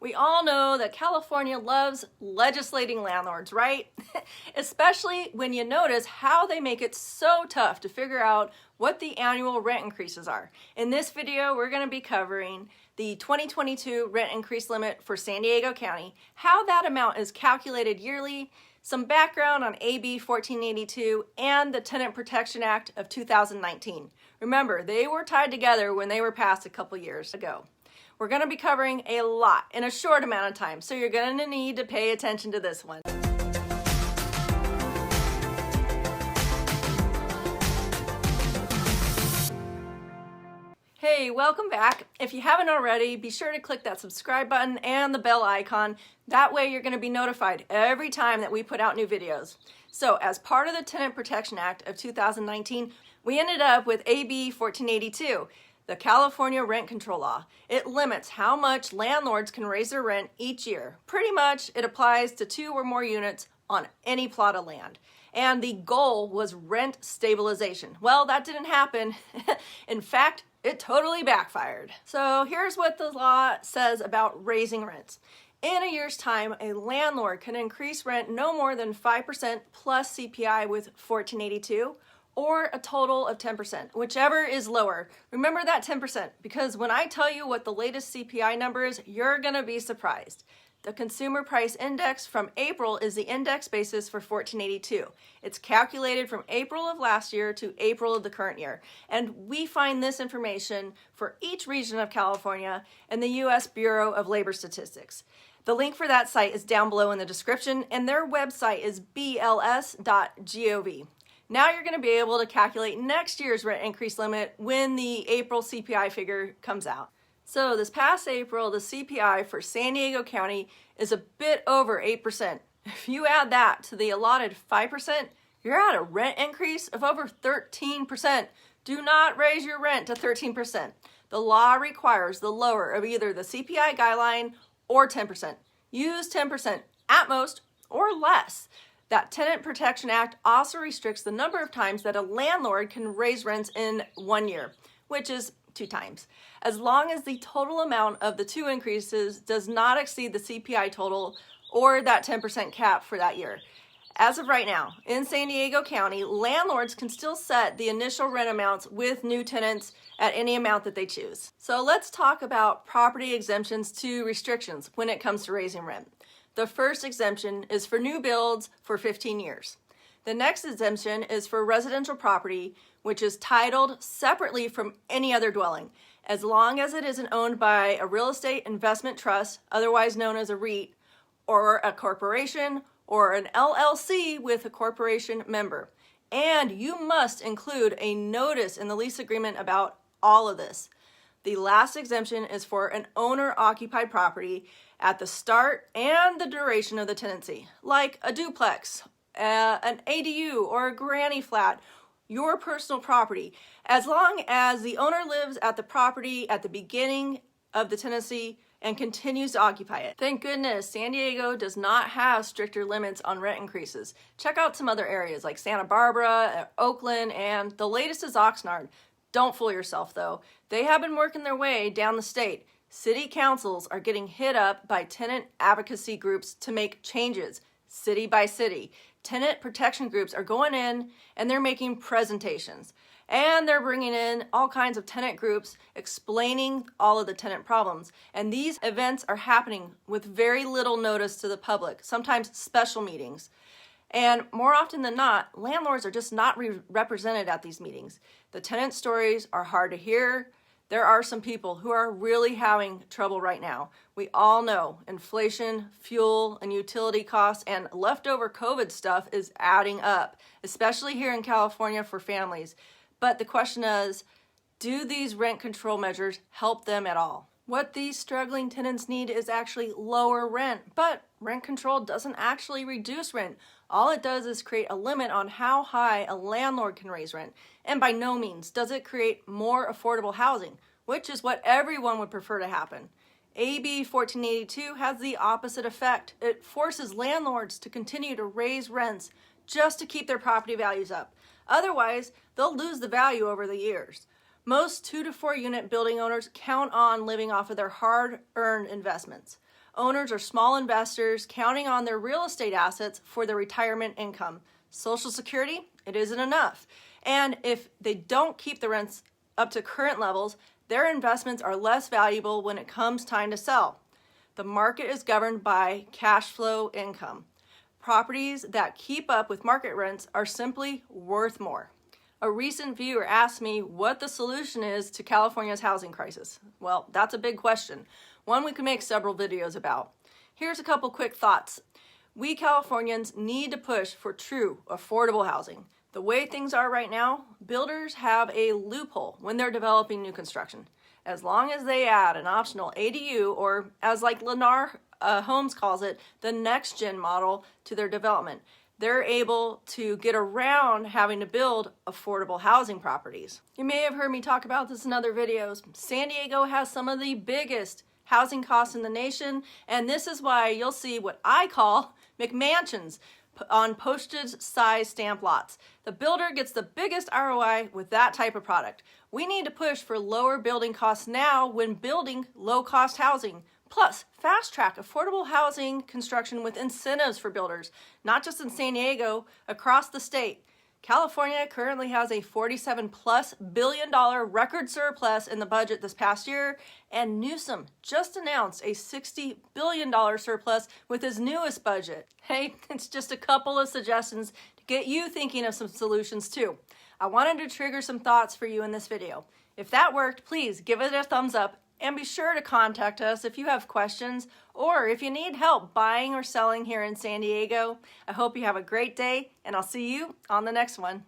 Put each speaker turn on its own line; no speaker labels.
We all know that California loves legislating landlords, right? Especially when you notice how they make it so tough to figure out what the annual rent increases are. In this video, we're going to be covering the 2022 rent increase limit for San Diego County, how that amount is calculated yearly, some background on AB 1482, and the Tenant Protection Act of 2019. Remember, they were tied together when they were passed a couple years ago. We're going to be covering a lot in a short amount of time, so you're going to need to pay attention to this one. Hey, welcome back. If you haven't already, be sure to click that subscribe button and the bell icon. That way you're going to be notified every time that we put out new videos. So as part of the Tenant Protection Act of 2019, we ended up with AB 1482. The California rent control law. It limits how much landlords can raise their rent each year. Pretty much it applies to 2 or more units on any plot of land. And the goal was rent stabilization. Well, that didn't happen. In fact, it totally backfired. So here's what the law says about raising rents. In a year's time, a landlord can increase rent no more than 5% plus CPI with 1482, or a total of 10%, whichever is lower. Remember that 10%, because when I tell you what the latest CPI number is, you're gonna be surprised. The Consumer Price Index from April is the index basis for 1482. It's calculated from April of last year to April of the current year. And we find this information for each region of California in the U.S. Bureau of Labor Statistics. The link for that site is down below in the description, and their website is bls.gov. Now you're going to be able to calculate next year's rent increase limit when the April CPI figure comes out. So this past April, the CPI for San Diego County is a bit over 8%. If you add that to the allotted 5%, you're at a rent increase of over 13%. Do not raise your rent to 13%. The law requires the lower of either the CPI guideline or 10%. Use 10% at most or less. That Tenant Protection Act also restricts the number of times that a landlord can raise rents in 1 year, which is 2 times, as long as the total amount of the 2 increases does not exceed the CPI total or that 10% cap for that year. As of right now, in San Diego County, landlords can still set the initial rent amounts with new tenants at any amount that they choose. So let's talk about property exemptions to restrictions when it comes to raising rent. The first exemption is for new builds for 15 years. The next exemption is for residential property, which is titled separately from any other dwelling, as long as it isn't owned by a real estate investment trust, otherwise known as a REIT, or a corporation, or an LLC with a corporation member. And you must include a notice in the lease agreement about all of this. The last exemption is for an owner-occupied property at the start and the duration of the tenancy, like a duplex, an ADU, or a granny flat, your personal property, as long as the owner lives at the property at the beginning of the tenancy and continues to occupy it. Thank goodness San Diego does not have stricter limits on rent increases. Check out some other areas like Santa Barbara, Oakland, and the latest is Oxnard. Don't fool yourself though. They have been working their way down the state. City councils are getting hit up by tenant advocacy groups to make changes, city by city. Tenant protection groups are going in and they're making presentations. And they're bringing in all kinds of tenant groups explaining all of the tenant problems. And these events are happening with very little notice to the public, sometimes special meetings. And more often than not, landlords are just not represented at these meetings. The tenant stories are hard to hear. There are some people who are really having trouble right now. We all know inflation, fuel, and utility costs and leftover COVID stuff is adding up, especially here in California for families. But the question is, do these rent control measures help them at all? What these struggling tenants need is actually lower rent, but rent control doesn't actually reduce rent. All it does is create a limit on how high a landlord can raise rent, and by no means does it create more affordable housing, which is what everyone would prefer to happen. AB 1482 has the opposite effect. It forces landlords to continue to raise rents just to keep their property values up. Otherwise, they'll lose the value over the years. Most 2 to 4 unit building owners count on living off of their hard-earned investments. Owners are small investors counting on their real estate assets for their retirement income. Social Security, it isn't enough. And if they don't keep the rents up to current levels, their investments are less valuable when it comes time to sell. The market is governed by cash flow income. Properties that keep up with market rents are simply worth more. A recent viewer asked me what the solution is to California's housing crisis. Well, that's a big question, one we could make several videos about. Here's a couple quick thoughts. We Californians need to push for true affordable housing. The way things are right now, builders have a loophole when they're developing new construction. As long as they add an optional ADU, or as like Lynnor Homes calls it, the next gen model to their development, they're able to get around having to build affordable housing properties. You may have heard me talk about this in other videos. San Diego has some of the biggest housing costs in the nation, and this is why you'll see what I call McMansions on postage-size stamp lots. The builder gets the biggest ROI with that type of product. We need to push for lower building costs now when building low-cost housing. Plus, fast-track affordable housing construction with incentives for builders, not just in San Diego, across the state. California currently has a $47+ billion record surplus in the budget this past year, and Newsom just announced a $60 billion surplus with his newest budget. Hey, it's just a couple of suggestions to get you thinking of some solutions too. I wanted to trigger some thoughts for you in this video. If that worked, please give it a thumbs up. And be sure to contact us if you have questions or if you need help buying or selling here in San Diego. I hope you have a great day, and I'll see you on the next one.